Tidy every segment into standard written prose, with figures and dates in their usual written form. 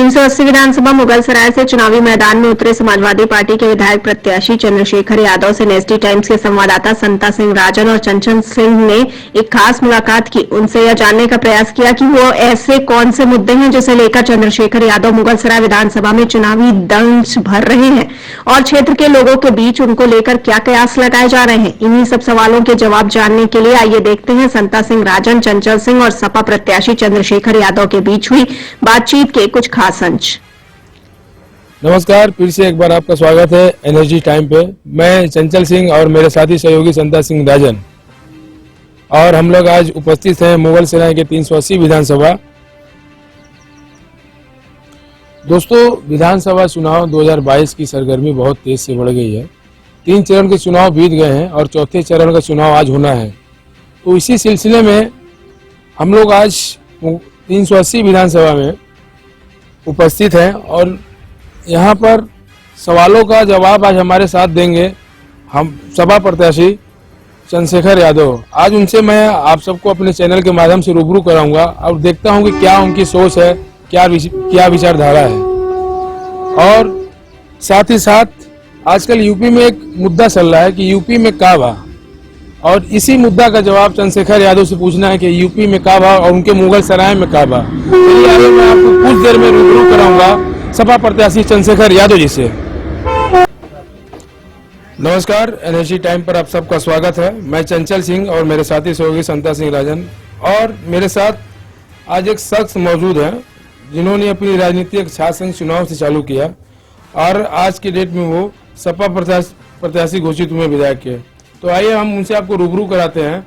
380 विधानसभा मुगलसराय से चुनावी मैदान में उतरे समाजवादी पार्टी के विधायक प्रत्याशी चंद्रशेखर यादव से नेस्टी टाइम्स के संवाददाता संता सिंह राजन और चंचल सिंह ने एक खास मुलाकात की। उनसे यह जानने का प्रयास किया कि वो ऐसे कौन से मुद्दे हैं जिसे लेकर चंद्रशेखर यादव मुगलसराय विधानसभा में चुनावी दंश भर रहे हैं और क्षेत्र के लोगों के बीच उनको लेकर क्या कयास लगाए जा रहे हैं। इन्हीं सब सवालों के जवाब जानने के लिए आइए देखते हैं संता सिंह राजन, चंचल सिंह और सपा प्रत्याशी चंद्रशेखर यादव के बीच हुई बातचीत के कुछ खास अंश। नमस्कार, फिर से एक बार आपका स्वागत है एनर्जी टाइम पे। मैं चंचल सिंह और मेरे साथी सहयोगी संता सिंह राजन, और हम लोग आज उपस्थित हैं मुगलसराय के 380 विधानसभा। दोस्तों, विधानसभा चुनाव 2022 की सरगर्मी बहुत तेज से बढ़ गई है। 3 चरण के चुनाव बीत गए हैं और चौथे चरण का चुनाव आज होना है। तो इसी सिलसिले में हम लोग आज 380 विधानसभा में उपस्थित हैं और यहाँ पर सवालों का जवाब आज हमारे साथ देंगे हम सपा प्रत्याशी चंद्रशेखर यादव। आज उनसे मैं आप सबको अपने चैनल के माध्यम से रूबरू कराऊंगा और देखता हूं कि क्या उनकी सोच है, क्या विचारधारा है। और साथ ही साथ आजकल यूपी में एक मुद्दा चल रहा है कि यूपी में का बा, और इसी मुद्दा का जवाब चंद्रशेखर यादव से पूछना है कि यूपी में का बा और उनके मुगलसराय में का बा। तो आगे मैं आपको कुछ देर में रूबरू कराऊंगा सपा प्रत्याशी चंद्रशेखर यादव जी से। नमस्कार, एनर्जी टाइम पर आप सबका स्वागत है। मैं चंचल सिंह और मेरे साथी सहयोगी संता सिंह राजन, और मेरे साथ आज एक शख्स मौजूद है जिन्होंने अपनी राजनीतिक छात्र संघ चुनाव से चालू किया और आज के डेट में वो सपा प्रत्याशी घोषित हुए विधायक के। तो आइए हम उनसे आपको रूबरू कराते हैं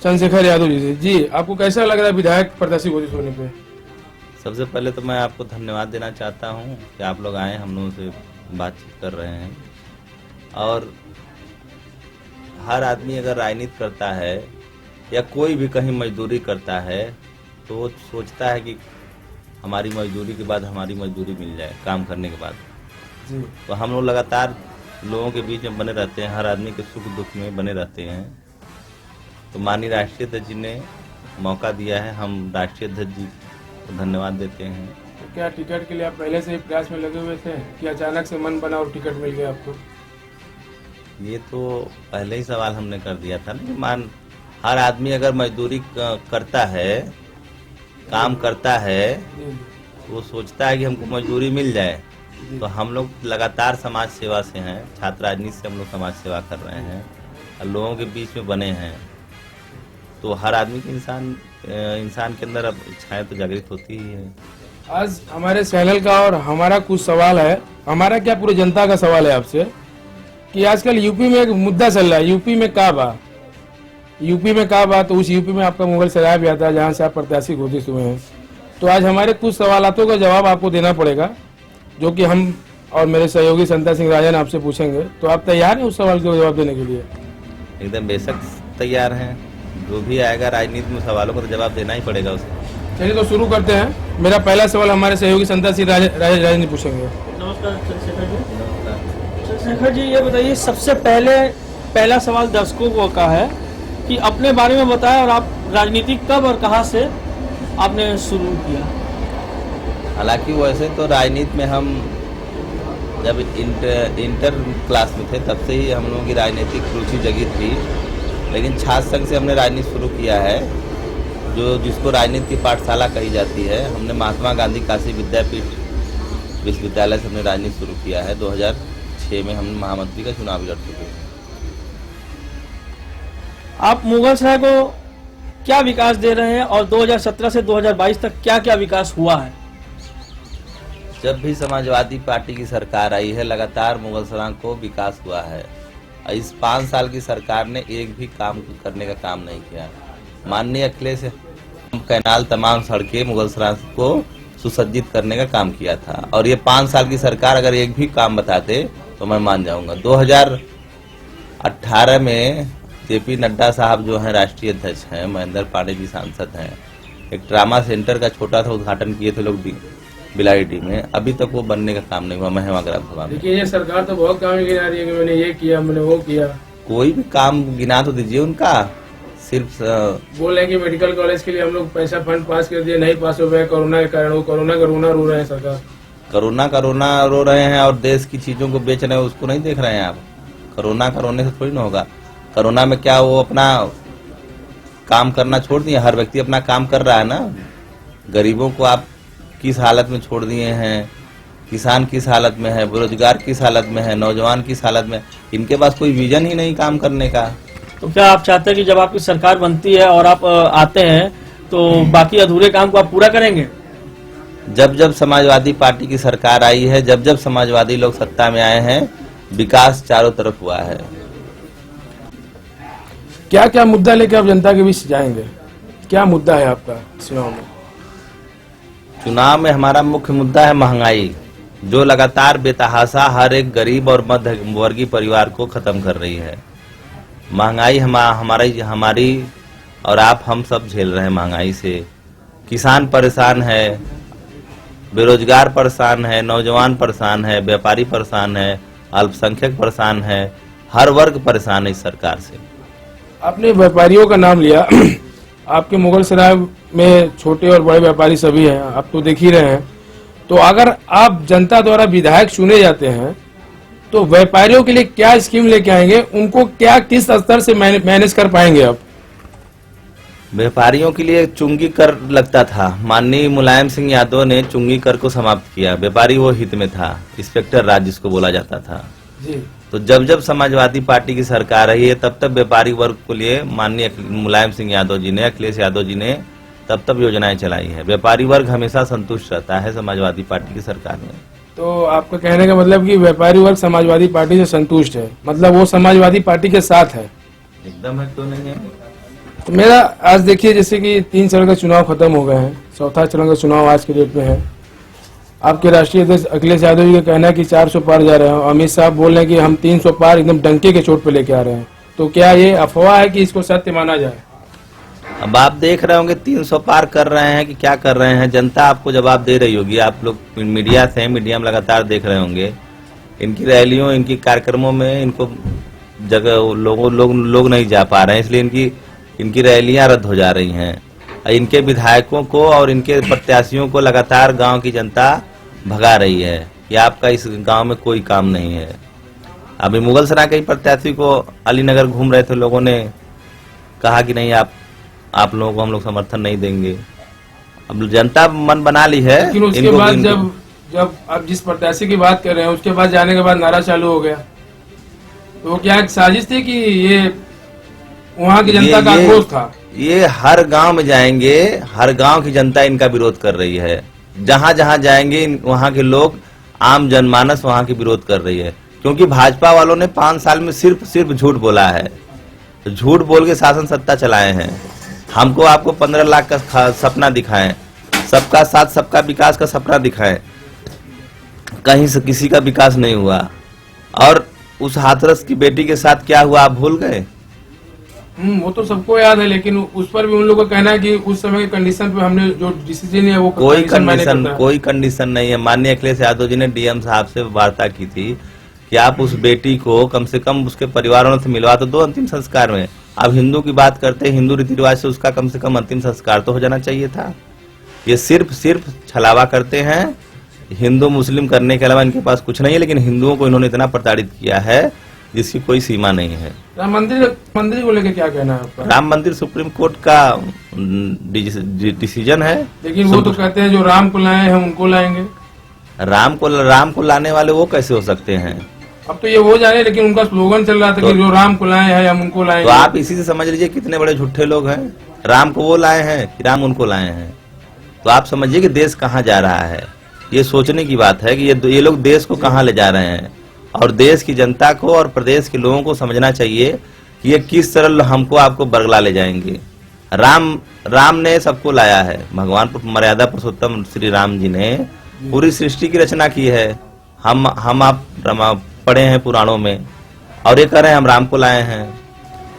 चंद्रशेखर यादव जी से। जी, आपको कैसा लग रहा है विधायक प्रत्याशी घोषित होने पे? सबसे पहले तो मैं आपको धन्यवाद देना चाहता हूं कि आप लोग आए, हम लोगों से बातचीत कर रहे हैं। और हर आदमी अगर राजनीति करता है या कोई भी कहीं मजदूरी करता है तो वो सोचता है कि हमारी मजदूरी के बाद हमारी मजदूरी मिल जाए, काम करने के बाद। जी। तो हम लोग लगातार लोगों के बीच में बने रहते हैं, हर आदमी के सुख दुख में बने रहते हैं। तो माननीय राष्ट्रीय अध्यक्ष जी ने मौका दिया है, हम राष्ट्रीय अध्यक्ष जी को धन्यवाद देते हैं। तो क्या टिकट के लिए आप पहले से ही प्रयास में लगे हुए थे कि अचानक से मन बना और टिकट मिल गया आपको? ये तो पहले ही सवाल हमने कर दिया था ना। हर आदमी अगर मजदूरी करता है, काम करता है, तो वो सोचता है कि हमको मजदूरी मिल जाए। तो हम लोग लगातार समाज सेवा से हैं, छात्र राजनीति से हम लोग समाज सेवा कर रहे हैं और लोगों के बीच में बने हैं। तो हर आदमी के इंसान के अंदर अब इच्छाएं तो जागृत होती ही है। आज हमारे चैनल का और हमारा कुछ सवाल है, हमारा क्या पूरी जनता का सवाल है आपसे कि आजकल यूपी में एक मुद्दा चल रहा है, यूपी में का बा, यूपी में का बा। तो उस यूपी में आपका मुगलसराय भी आता है जहाँ से आप प्रत्याशी घोषित हुए हैं। तो आज हमारे कुछ सवालों का जवाब आपको देना पड़ेगा, जो कि हम और मेरे सहयोगी संता सिंह राजन आपसे पूछेंगे। तो आप तैयार हैं उस सवाल का जवाब देने के लिए? एकदम बेशक तैयार हैं। जो भी आएगा राजनीति में सवालों का तो जवाब देना ही पड़ेगा उसे। चलिए तो शुरू करते हैं। मेरा पहला सवाल हमारे सहयोगी संता सिंह राजन जी पूछेंगे। नमस्कार चंद्रशेखर जी। चंद्रशेखर जी, ये बताइए, सबसे पहला सवाल दर्शकों को का है कि अपने बारे में बताएं और आप राजनीति कब और कहां से आपने शुरू किया? हालांकि वैसे तो राजनीति में हम जब इंटर क्लास में थे तब से ही हम लोगों की राजनीतिक रुचि जगी थी, लेकिन छात्र संघ से हमने राजनीति शुरू किया है, जिसको राजनीति की पाठशाला कही जाती है। हमने महात्मा गांधी काशी विद्यापीठ विश्वविद्यालय से हमने राजनीति शुरू किया है। 2006 में हमने महामंत्री का चुनाव लड़ चुके हैं। आप मुगलसराय को क्या विकास दे रहे हैं और 2017 से 2022 तक क्या क्या विकास हुआ है? जब भी समाजवादी पार्टी की सरकार आई है, लगातार मुगलसराय को विकास हुआ है। इस 5 साल की सरकार ने एक भी काम करने का काम नहीं किया। माननीय अखिलेश कैनाल, तमाम सड़कें मुगलसराय को सुसज्जित करने का काम किया था, और ये 5 साल की सरकार अगर एक भी काम बताते तो मैं मान जाऊंगा। 2018 में जेपी नड्डा साहब जो हैं राष्ट्रीय अध्यक्ष हैं, महेंद्र पांडे जी सांसद हैं, एक ट्रामा सेंटर का छोटा सा उद्घाटन किए थे लोग बिलाईडी में। अभी तक वो बनने का काम नहीं हुआ महिमा ग्राम सभा में। देखिए, ये सरकार तो बहुत काम गिना रही है कि मैंने ये किया, मैंने वो किया। कोई भी काम गिना तो दीजिए उनका। सिर्फ बोल रहे हैं कि मेडिकल कॉलेज के लिए हम लोग पैसा फंड पास कर दिए, नहीं पास हो गया कोरोना के कारण। वो कोरोना रो रहे हैं सरकार। कोरोना रो रहे हैं और देश की चीजों को बेच रहे हैं, उसको नहीं देख रहे हैं आप। कोरोना रोने से थोड़ी ना होगा। कोरोना में क्या वो अपना काम करना छोड़ दिए? हर व्यक्ति अपना काम कर रहा है ना। गरीबों को आप किस हालत में छोड़ दिए हैं, किसान किस हालत में है, बेरोजगार किस हालत में है, नौजवान किस हालत में। इनके पास कोई विजन ही नहीं काम करने का। तो क्या आप चाहते हैं कि जब आपकी सरकार बनती है और आप आते हैं तो बाकी अधूरे काम को आप पूरा करेंगे? जब जब समाजवादी पार्टी की सरकार आई है, जब जब समाजवादी लोग सत्ता में आए हैं, विकास चारों तरफ हुआ है। क्या क्या मुद्दा लेके आप जनता के बीच जाएंगे? क्या मुद्दा है आपका चुनाव में? चुनाव में हमारा मुख्य मुद्दा है महंगाई, जो लगातार बेतहाशा हर एक गरीब और मध्य वर्गीय परिवार को खत्म कर रही है। महंगाई हमारी और आप हम सब झेल रहे हैं महंगाई से। किसान परेशान है, बेरोजगार परेशान है, नौजवान परेशान है, व्यापारी परेशान है, अल्पसंख्यक परेशान है, हर वर्ग परेशान है इस सरकार से। आपने व्यापारियों का नाम लिया। आपके मुगल सराय में छोटे और बड़े व्यापारी सभी हैं, आप तो देख ही रहे हैं। तो अगर आप जनता द्वारा विधायक चुने जाते हैं तो व्यापारियों के लिए क्या स्कीम लेके आएंगे? उनको क्या किस स्तर से मैनेज कर पाएंगे आप? व्यापारियों के लिए चुंगी कर लगता था। माननीय मुलायम सिंह यादव ने चुंगी कर को समाप्त किया। व्यापारी वो हित में था, इंस्पेक्टर राज जिसको बोला जाता था जी। तो जब जब समाजवादी पार्टी की सरकार रही है तब तब व्यापारी वर्ग को लिए माननीय मुलायम सिंह यादव जी ने, अखिलेश यादव जी ने तब तब योजनाएं चलाई है। व्यापारी वर्ग हमेशा संतुष्ट रहता है समाजवादी पार्टी की सरकार में। तो आपका कहने का मतलब कि व्यापारी वर्ग समाजवादी पार्टी से संतुष्ट है, मतलब वो समाजवादी पार्टी के साथ है? एकदम है, क्यों नहीं है। तो मेरा आज देखिए जैसे कि 3 चरण का चुनाव खत्म हो गए हैं, 4था चरण का चुनाव आज के डेट में है। आपके राष्ट्रीय अध्यक्ष अखिलेश यादव जी का कहना है कि 400 पार जा रहे हैं। अमित शाह बोल रहे हैं कि हम 300 पार एकदम डंके के चोट पे लेके आ रहे हैं। तो क्या ये अफवाह है कि इसको सत्य माना जाए? अब आप देख रहे होंगे 300 पार कर रहे हैं कि क्या कर रहे हैं, जनता आपको जवाब दे रही होगी। आप लोग मीडिया में लगातार देख रहे होंगे। इनकी रैलियों, इनकी कार्यक्रमों में इनको जगह लोग नहीं जा पा रहे हैं, इसलिए इनकी रैलियां रद्द हो जा रही हैं। इनके विधायकों को और इनके प्रत्याशियों को लगातार गांव की जनता भगा रही है कि आपका इस गांव में कोई काम नहीं है। अभी मुगल सराय के प्रत्याशी को अलीनगर घूम रहे थे, लोगों ने कहा कि नहीं आप लोगों को हम लोग समर्थन नहीं देंगे। अब जनता मन बना ली है। लेकिन उसके बाद जब आप जिस प्रत्याशी की बात कर रहे हैं उसके बाद जाने के बाद नारा चालू हो गया, तो क्या एक साजिश थी कि ये वहाँ की जनता का आक्रोश था? ये हर गांव में जाएंगे, हर गांव की जनता इनका विरोध कर रही है। जहां जहां जाएंगे वहां के लोग, आम जनमानस वहां की विरोध कर रही है, क्योंकि भाजपा वालों ने 5 साल में सिर्फ झूठ बोला है। तो झूठ बोल के शासन सत्ता चलाए हैं। हमको आपको 15 लाख का सपना दिखाएं, सबका साथ सबका विकास का सपना दिखाएं, कहीं से किसी का विकास नहीं हुआ। और उस हाथरस की बेटी के साथ क्या हुआ आप भूल गए? वो तो सबको याद है, लेकिन उस पर भी उन लोगों का कहना है कि उस समय के कंडीशन पे हमने जो डिसीजन है वो कोई कंडीशन नहीं है। माननीय अखिलेश यादव जी ने डीएम साहब से वार्ता की थी कि आप उस बेटी को कम से कम उसके परिवारों से मिलवा तो दो अंतिम संस्कार में। अब हिंदू की बात करते हैं, हिंदू रीति रिवाज से उसका कम से कम अंतिम संस्कार तो हो जाना चाहिए था। ये सिर्फ छलावा करते हैं। हिंदू मुस्लिम करने के अलावा इनके पास कुछ नहीं है, लेकिन हिंदुओं को इन्होंने इतना प्रताड़ित किया है जिसकी कोई सीमा नहीं है। राम मंदिर को लेकर क्या कहना है आपका? राम मंदिर सुप्रीम कोर्ट का डिसीजन है। लेकिन वो तो कहते हैं जो राम को लाए हैं उनको लाएंगे। राम को लाने वाले वो कैसे हो सकते हैं? अब तो ये हो जाए, लेकिन उनका स्लोगन चल रहा था कि जो राम को लाए हैं हम उनको लाएंगे। तो आप इसी से समझ लीजिए कितने बड़े झूठे लोग हैं। राम को वो लाए हैं कि राम उनको लाए हैं। तो आप समझिए कि देश कहाँ जा रहा है। ये सोचने की बात है कि ये लोग देश को कहाँ ले जा रहे हैं। और देश की जनता को और प्रदेश के लोगों को समझना चाहिए कि ये किस तरह हमको आपको बरगला ले जाएंगे। राम ने सबको लाया है। भगवान मर्यादा पुरुषोत्तम श्री राम जी ने पूरी सृष्टि की रचना की है। हम आप पढ़े हैं पुराणों में, और ये कह रहे हैं हम राम को लाए हैं।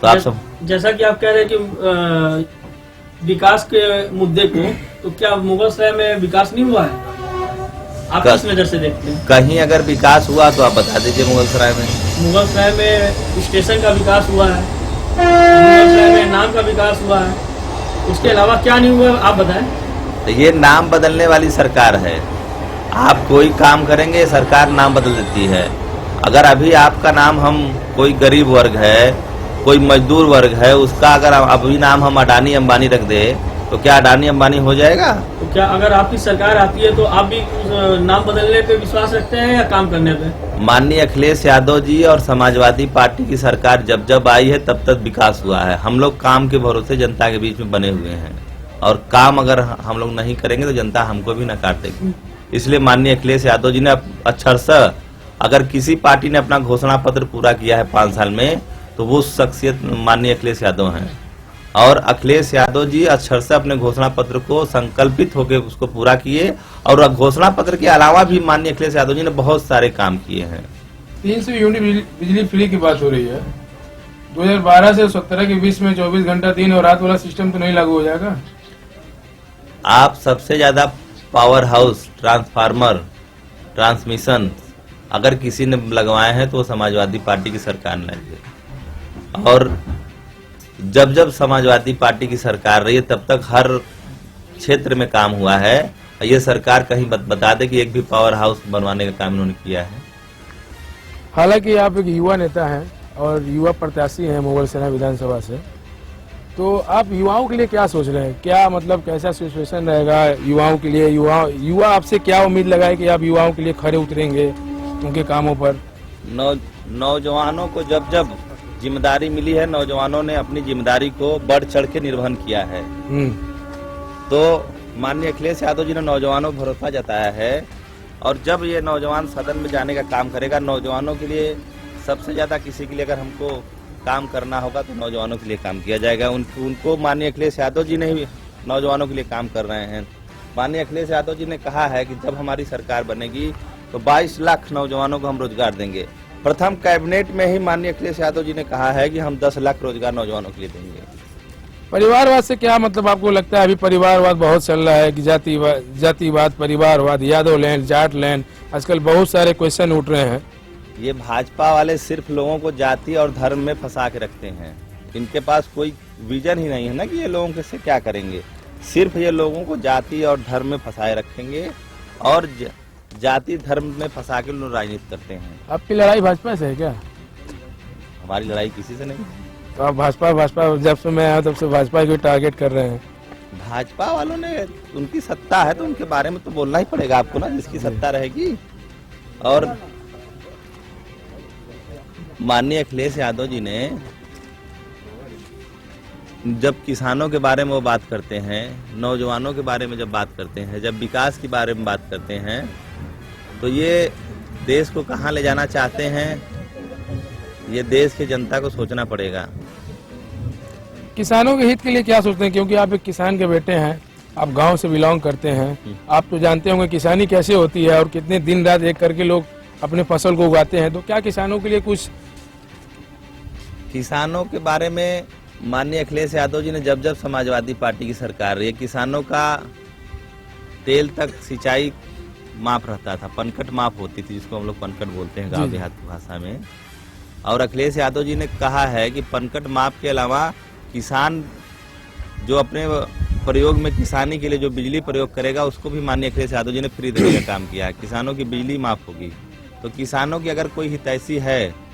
तो आप सब जैसा कि आप कह रहे हैं कि विकास के मुद्दे को, तो क्या मुगल सराय में विकास नहीं हुआ है? आप किस नजर से देखते हैं? कहीं अगर विकास हुआ तो आप बता दीजिए। मुगल सराय में स्टेशन का विकास हुआ है, मुगलसराय में नाम का विकास हुआ है, उसके अलावा क्या नहीं हुआ आप बताएं। तो ये नाम बदलने वाली सरकार है। आप कोई काम करेंगे सरकार नाम बदल देती है। अगर अभी आपका नाम हम कोई गरीब वर्ग है, कोई मजदूर वर्ग है, उसका अगर अभी नाम हम अडानी अंबानी रख दे तो क्या अडानी अंबानी हो जाएगा? तो क्या अगर आपकी सरकार आती है तो आप भी उस नाम बदलने पे विश्वास रखते हैं या काम करने पे? माननीय अखिलेश यादव जी और समाजवादी पार्टी की सरकार जब जब आई है तब तक विकास हुआ है। हम लोग काम के भरोसे जनता के बीच में बने हुए हैं और काम अगर हम लोग नहीं करेंगे तो जनता हमको भी नकार देगी। इसलिए माननीय अखिलेश यादव जी ने अक्षरशः अगर किसी पार्टी ने अपना घोषणा पत्र पूरा किया है 5 साल में तो वो शख्सियत माननीय अखिलेश यादव हैं। और अखिलेश यादव जी अक्षरशः अपने घोषणा पत्र को संकल्पित होकर उसको पूरा किए और घोषणा पत्र के अलावा भी माननीय अखिलेश यादव जी ने बहुत सारे काम किए हैं। 300 यूनिट बिजली फ्री की बात हो रही है। 2012 से 17 के बीच में 24 घंटा दिन और रात वाला सिस्टम तो नहीं लागू हो जाएगा? आप सबसे ज्यादा पावर हाउस, ट्रांसफार्मर, ट्रांसमिशन अगर किसी ने लगवाए हैं तो वो समाजवादी पार्टी की सरकार ने लगाए। और जब जब समाजवादी पार्टी की सरकार रही है तब तक हर क्षेत्र में काम हुआ है। ये सरकार कहीं बता दे कि एक भी पावर हाउस बनवाने का काम इन्होंने किया है। हालांकि आप एक युवा नेता हैं और युवा प्रत्याशी हैं मुगलसराय विधानसभा से, तो आप युवाओं के लिए क्या सोच रहे हैं? क्या मतलब कैसा सिचुएशन रहेगा युवाओं के लिए? युवा आपसे क्या उम्मीद लगाए कि आप युवाओं के लिए खड़े उतरेंगे उनके कामों पर? नौजवानों को जब जब जिम्मेदारी मिली है, नौजवानों ने अपनी जिम्मेदारी को बढ़ चढ़ के निर्वहन किया है। तो माननीय अखिलेश यादव जी ने नौजवानों को भरोसा जताया है और जब ये नौजवान सदन में जाने का काम करेगा, नौजवानों के लिए सबसे ज्यादा किसी के लिए अगर हमको काम करना होगा तो नौजवानों के लिए काम किया जाएगा। उनको माननीय अखिलेश यादव जी ने ही नौजवानों के लिए काम कर रहे हैं। माननीय अखिलेश यादव जी ने कहा है कि जब हमारी सरकार बनेगी तो 22 लाख नौजवानों को हम रोजगार देंगे। प्रथम कैबिनेट में ही माननीय अखिलेश यादव जी ने कहा है कि हम 10 लाख रोजगार नौजवानों के लिए देंगे। परिवारवाद से क्या मतलब आपको लगता है? अभी परिवारवाद बहुत चल रहा है कि जातिवाद, परिवारवाद, यादव लैंड, जाट लैंड, आजकल बहुत सारे क्वेश्चन उठ रहे हैं। ये भाजपा वाले सिर्फ लोगों को जाति और धर्म में फंसा के रखते हैं। इनके पास कोई विजन ही नहीं है ना कि ये लोगों के से क्या करेंगे। सिर्फ ये लोगों को जाति और धर्म में फंसाए रखेंगे और जाति धर्म में फंसा के लोग राजनीति करते हैं। आपकी लड़ाई भाजपा से है क्या? हमारी लड़ाई किसी से नहीं। तो आप भाजपा जब से मैं आया तब से भाजपा को टारगेट कर रहे हैं। भाजपा वालों ने, उनकी सत्ता है तो उनके बारे में तो बोलना ही पड़ेगा आपको ना, जिसकी सत्ता रहेगी। और माननीय अखिलेश यादव जी ने जब किसानों के बारे में वो बात करते हैं, नौजवानों के बारे में जब बात करते हैं, जब विकास के बारे में बात करते हैं, तो ये देश को कहाँ ले जाना चाहते हैं, ये देश की जनता को सोचना पड़ेगा। किसानों के हित के लिए क्या सोचते हैं? क्योंकि आप एक किसान के बेटे हैं, आप गांव से बिलोंग करते हैं, आप तो जानते होंगे किसानी कैसे होती है और कितने दिन रात एक करके लोग अपने फसल को उगाते हैं। तो क्या किसानों के लिए कुछ? किसानों के बारे में माननीय अखिलेश यादव जी ने जब जब समाजवादी पार्टी की सरकार रही, किसानों का तेल तक सिंचाई माफ रहता था, पनकट माफ होती थी, जिसको हम लोग पनकट बोलते हैं गांव देहात की भाषा में। और अखिलेश यादव जी ने कहा है कि पनकट माफ के अलावा किसान जो अपने प्रयोग में किसानी के लिए जो बिजली प्रयोग करेगा उसको भी माननीय अखिलेश यादव जी ने फ्री देने का काम किया है। किसानों की बिजली माफ होगी। तो किसानों की अगर कोई हितैषी है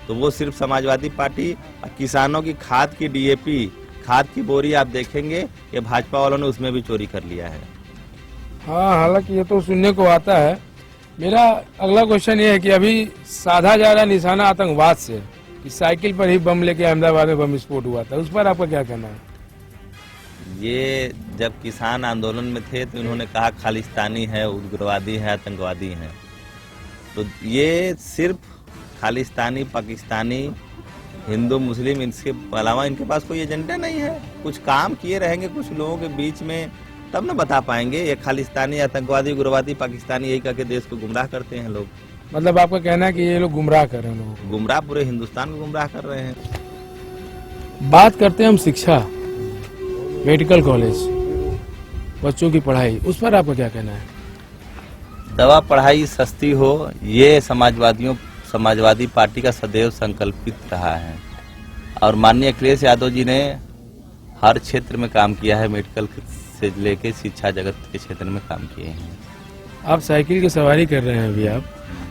तो वो सिर्फ समाजवादी पार्टी। किसानों की खाद की डीएपी, खाद की बोरी आप देखेंगे ये भाजपा वालों ने उसमें भी चोरी कर लिया है। हाँ, हालांकि ये तो सुनने को आता है। मेरा अगला क्वेश्चन ये है कि अभी साधा जा रहा निशाना आतंकवाद से, कि साइकिल पर ही बम लेके अहमदाबाद में बम विस्फोट हुआ था, उस पर आपका क्या कहना है? ये जब किसान आंदोलन में थे तो इन्होंने कहा खालिस्तानी है, उग्रवादी है, आतंकवादी है। तो ये सिर्फ खालिस्तानी, पाकिस्तानी, हिंदू, मुस्लिम, इसके अलावा इनके पास कोई एजेंडा नहीं है। कुछ काम किए रहेंगे कुछ लोगों के बीच में तब न बता पाएंगे। ये खालिस्तानी, आतंकवादी, उग्रवादी, पाकिस्तानी यही करके देश को गुमराह करते हैं लोग। मतलब आपका कहना है कि ये लोग गुमराह कर रहे हैं लोगों को? गुमराह पूरे हिंदुस्तान को गुमराह कर रहे हैं। बात करते हैं हम शिक्षा, मेडिकल कॉलेज, बच्चों की पढ़ाई, उस पर आपका क्या कहना है? दवा पढ़ाई सस्ती हो, ये समाजवादी पार्टी का सदैव संकल्पित रहा है। और माननीय अखिलेश यादव जी ने हर क्षेत्र में काम किया है, मेडिकल से लेके शिक्षा जगत के क्षेत्र में काम किए हैं। आप साइकिल की सवारी कर रहे हैं अभी आप,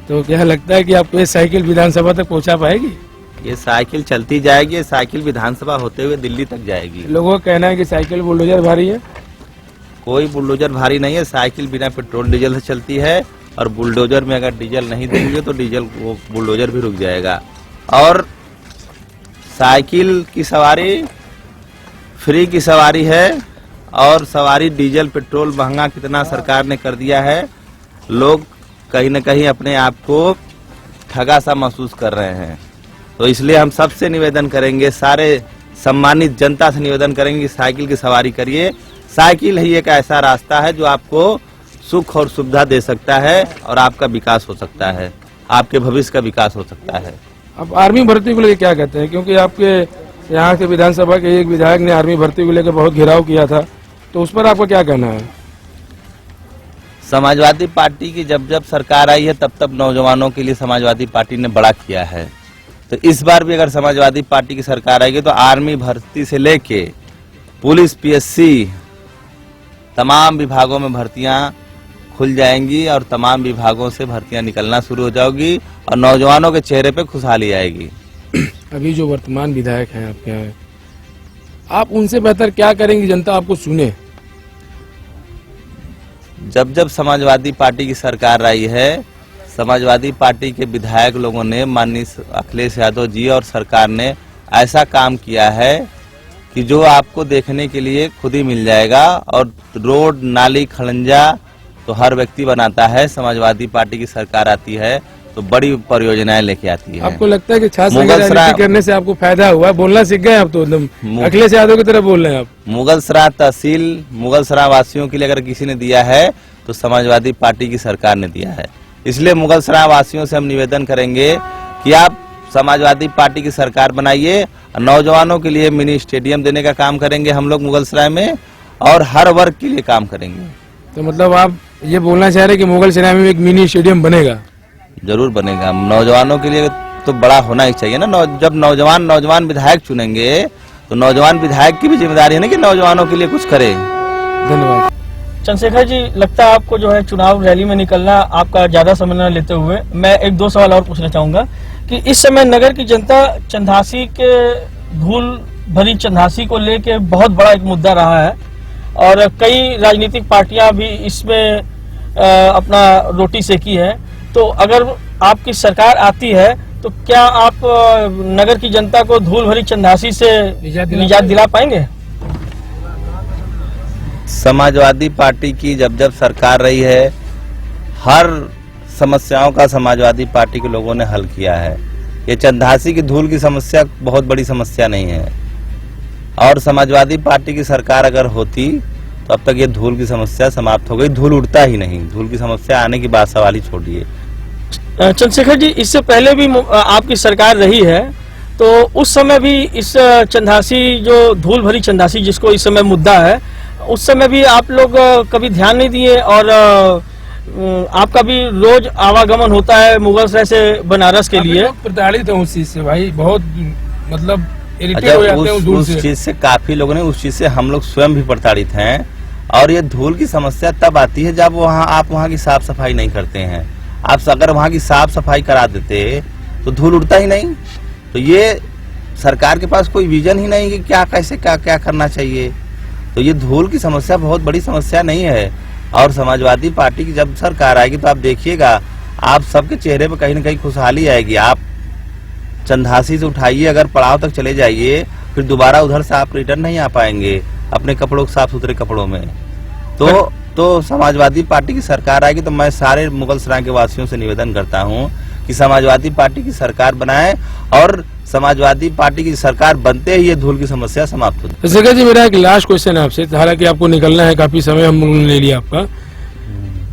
तो क्या लगता है कि आपको ये साइकिल विधानसभा तक पहुंचा पाएगी? ये साइकिल चलती जाएगी, ये साइकिल विधानसभा होते हुए दिल्ली तक जाएगी। लोगों का कहना है कि साइकिल बुलडोजर भारी है। कोई बुलडोजर भारी नहीं है, साइकिल बिना पेट्रोल डीजल से चलती है, और बुलडोजर में अगर डीजल नहीं देंगे तो डीजल वो बुलडोजर भी रुक जाएगा। और साइकिल की सवारी फ्री की सवारी है, और सवारी डीजल पेट्रोल महंगा कितना सरकार ने कर दिया है, लोग कहीं न कहीं अपने आप को ठगा सा महसूस कर रहे हैं। तो इसलिए हम सबसे निवेदन करेंगे, सारे सम्मानित जनता से निवेदन करेंगे कि साइकिल की सवारी करिए। साइकिल ही एक ऐसा रास्ता है जो आपको सुख और सुविधा दे सकता है, और आपका विकास हो सकता है, आपके भविष्य का विकास हो सकता है। आप आर्मी भर्ती को लेकर क्या कहते हैं? क्योंकि आपके यहाँ के विधानसभा के एक विधायक ने आर्मी भर्ती को लेकर बहुत घेराव किया था, तो उस पर आपका क्या कहना है? समाजवादी पार्टी की जब जब सरकार आई है तब तब नौजवानों के लिए समाजवादी पार्टी ने बड़ा किया है। तो इस बार भी अगर समाजवादी पार्टी की सरकार आएगी तो आर्मी भर्ती से लेके पुलिस, पीएससी, तमाम विभागों में भर्तियां खुल जाएंगी, और तमाम विभागों से भर्तियां निकलना शुरू हो जाएगी, और नौजवानों के चेहरे पे खुशहाली आएगी। अभी जो वर्तमान विधायक हैं आपके यहाँ, आप उनसे बेहतर क्या करेंगे जनता आपको सुने? जब जब समाजवादी पार्टी की सरकार आई है, समाजवादी पार्टी के विधायक लोगों ने, माननीय अखिलेश यादव जी और सरकार ने ऐसा काम किया है कि जो आपको देखने के लिए खुद ही मिल जाएगा। और रोड, नाली, खड़ंजा तो हर व्यक्ति बनाता है। समाजवादी पार्टी की सरकार आती है तो बड़ी परियोजनाएं लेके आती है। आपको लगता है कि छात्र संघ राजनीति करने से आपको फायदा हुआ? बोलना सीख गए आप तो एकदम अखिलेश यादव की तरह बोल रहे हैं आप। मुगलसराय तहसील, मुगलसराय वासियों के लिए अगर किसी ने दिया है तो समाजवादी पार्टी की सरकार ने दिया है। इसलिए मुगलसराय वासियों से हम निवेदन करेंगे कि आप समाजवादी पार्टी की सरकार बनाइए। नौजवानों के लिए मिनी स्टेडियम देने का काम करेंगे हम लोग मुगलसराय में, और हर वर्ग के लिए काम करेंगे। तो मतलब आप ये बोलना चाह रहे हैं कि मुगलसराय में एक मिनी स्टेडियम बनेगा? जरूर बनेगा। नौजवानों के लिए तो बड़ा होना ही चाहिए ना। जब नौजवान विधायक चुनेंगे तो नौजवान विधायक की भी जिम्मेदारी है ना कि नौजवानों के लिए कुछ करे। धन्यवाद। चंद्रशेखर जी, लगता है आपको जो है चुनाव रैली में निकलना आपका ज्यादा समय न लेते हुए मैं एक दो सवाल और पूछना चाहूंगा कि इस समय नगर की जनता चंदासी के धूल भरी चंदासी को लेके बहुत बड़ा एक मुद्दा रहा है, और कई राजनीतिक पार्टियां भी इसमें अपना रोटी सेकी है। तो अगर आपकी सरकार आती है तो क्या आप नगर की जनता को धूल भरी चंदासी से निजात दिला पाएंगे? समाजवादी पार्टी की जब जब सरकार रही है, हर समस्याओं का समाजवादी पार्टी के लोगों ने हल किया है। ये चंदासी की धूल की समस्या बहुत बड़ी समस्या नहीं है, और समाजवादी पार्टी की सरकार अगर होती तो अब तक ये धूल की समस्या समाप्त हो गई। धूल उड़ता ही नहीं, धूल की समस्या आने की बात सवाल ही छोड़िए। चंद्रशेखर जी, इससे पहले भी आपकी सरकार रही है, तो उस समय भी इस चंदासी, जो धूल भरी चंदासी जिसको इस समय मुद्दा है, उस समय भी आप लोग कभी ध्यान नहीं दिए, और आपका भी रोज आवागमन होता है मुगलसराय से बनारस के लिए। प्रताड़ित है उस चीज से भाई, बहुत मतलब इरिटेट हो जाते हैं उस चीज से। काफी लोगों ने उस चीज से, हम लोग स्वयं भी प्रताड़ित हैं। और ये धूल की समस्या तब आती है जब आप वहाँ की साफ सफाई नहीं करते हैं। आप अगर वहाँ की साफ सफाई करा देते तो धूल उड़ता ही नहीं। तो ये सरकार के पास कोई विजन ही नहीं कि क्या कैसे क्या करना चाहिए। तो ये धूल की समस्या बहुत बड़ी समस्या नहीं है, और समाजवादी पार्टी की जब सरकार आएगी तो आप देखिएगा, आप सबके चेहरे पे कहीं ना कहीं खुशहाली आएगी। आप चंदासी से उठाइए, अगर पड़ाव तक चले जाइए, फिर दोबारा उधर से आप रिटर्न नहीं आ पाएंगे अपने कपड़ों, साफ सुथरे कपड़ों में। तो समाजवादी पार्टी की सरकार आएगी तो मैं सारे मुगलसराय के वासियों से निवेदन करता हूँ कि समाजवादी पार्टी की सरकार बनाए, और समाजवादी पार्टी की सरकार बनते ही ये धूल की समस्या समाप्त हो जाए। शेखर जी, मेरा एक लास्ट क्वेश्चन है आपसे, हालांकि आपको निकलना है, काफी समय हम लोगों ने ले लिया आपका।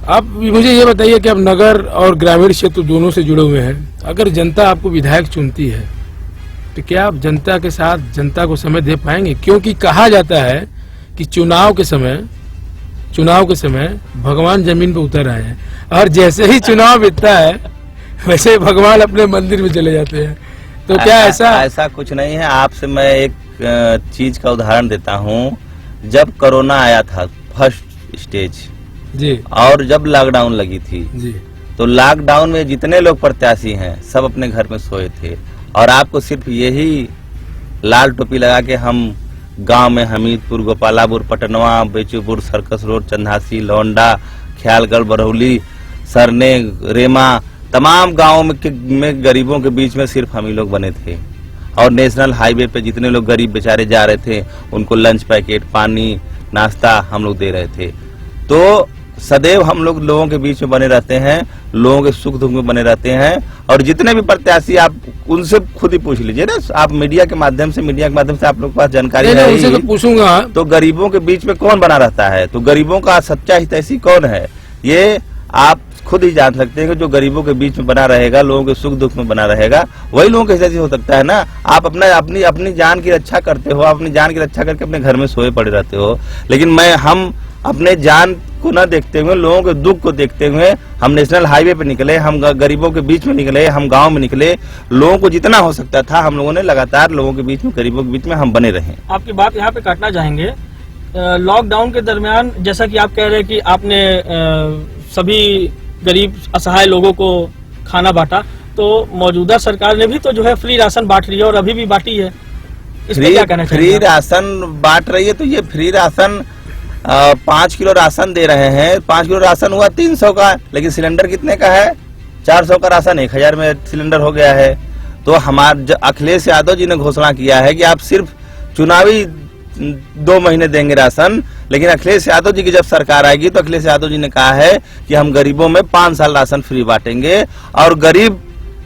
आप मुझे ये बताइए कि आप नगर और ग्रामीण क्षेत्र दोनों से जुड़े हुए हैं, अगर जनता आपको विधायक चुनती है तो क्या आप जनता के साथ जनता को समय दे पाएंगे? क्योंकि कहा जाता है कि चुनाव के समय भगवान जमीन पे उतर आए हैं, और जैसे ही चुनाव बीतता है वैसे भगवान अपने मंदिर में चले जाते हैं। तो क्या ऐसा कुछ नहीं है। आपसे मैं एक चीज का उदाहरण देता हूँ। जब कोरोना आया था फर्स्ट स्टेज जी और जब लॉकडाउन लगी थी, जी तो लॉकडाउन में जितने लोग प्रत्याशी हैं सब अपने घर में सोए थे, और आपको सिर्फ यही लाल टोपी लगा के हम गांव में हमीदपुर, गोपालापुर, पटनवा, बेचूपुर, सर्कस रोड, चंदासी, लौंडा, ख्यालगढ़, बरौली, सरने, रेमा, तमाम गांवों में गरीबों के बीच में सिर्फ हम ही लोग बने थे। और नेशनल हाईवे पे जितने लोग गरीब बेचारे जा रहे थे उनको लंच पैकेट, पानी, नाश्ता हम लोग दे रहे थे। तो सदैव हम लोग लोगों के बीच में बने रहते हैं, लोगों के सुख दुख में बने रहते हैं। और जितने भी प्रत्याशी आप उनसे खुद ही पूछ लीजिए ना, आप मीडिया के माध्यम से आप लोग के पास जानकारी है उनसे तो पूछूंगा। तो गरीबों के बीच में कौन बना रहता है, तो गरीबों का सच्चा हितैषी कौन है, ये आप खुद ही जान सकते हैं कि जो गरीबों के बीच में बना रहेगा, लोगों के सुख दुख में बना रहेगा, वही लोगों के हितैषी हो सकता है ना। आप अपनी जान की रक्षा करते हो, अपनी जान की रक्षा करके अपने घर में सोए पड़े रहते हो, लेकिन हम अपने जान को न देखते हुए, लोगों के दुख को देखते हुए हम नेशनल हाईवे पे निकले, हम गरीबों के बीच में निकले, हम गांव में निकले, लोगों को जितना हो सकता था हम लोगों ने लगातार लोगों के बीच में, गरीबों के बीच में हम बने रहे। आपकी बात यहाँ पे काटना चाहेंगे। लॉकडाउन के दरमियान जैसा कि आप कह रहे हैं कि आपने सभी गरीब असहाय लोगों को खाना बांटा, तो मौजूदा सरकार ने भी तो जो है फ्री राशन बांट रही है और अभी भी बांटी है, इस पे क्या कहना चाहिए? फ्री राशन बांट रही है, तो ये फ्री राशन 5 किलो राशन दे रहे हैं। 5 किलो राशन हुआ 300 का, लेकिन सिलेंडर कितने का है? 400 का राशन 1000 में सिलेंडर हो गया है। तो हमारे अखिलेश यादव जी ने घोषणा किया है कि आप सिर्फ चुनावी 2 महीने देंगे राशन, लेकिन अखिलेश यादव जी की जब सरकार आएगी तो अखिलेश यादव जी ने कहा है कि हम गरीबों में 5 साल राशन फ्री बांटेंगे। और गरीब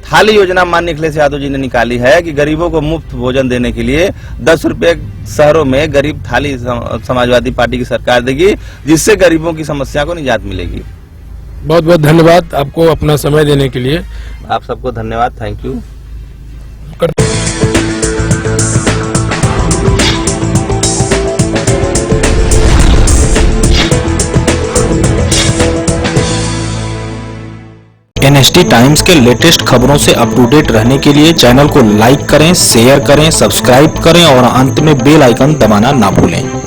थाली योजना माननीय अखिलेश यादव जी ने निकाली है कि गरीबों को मुफ्त भोजन देने के लिए 10 रुपए शहरों में गरीब थाली समाजवादी पार्टी की सरकार देगी, जिससे गरीबों की समस्या को निजात मिलेगी। बहुत बहुत धन्यवाद आपको अपना समय देने के लिए। आप सबको धन्यवाद, थैंक यू। NST टाइम्स के लेटेस्ट खबरों से अप टू डेट रहने के लिए चैनल को लाइक करें, शेयर करें, सब्सक्राइब करें और अंत में बेल आइकन दबाना ना भूलें।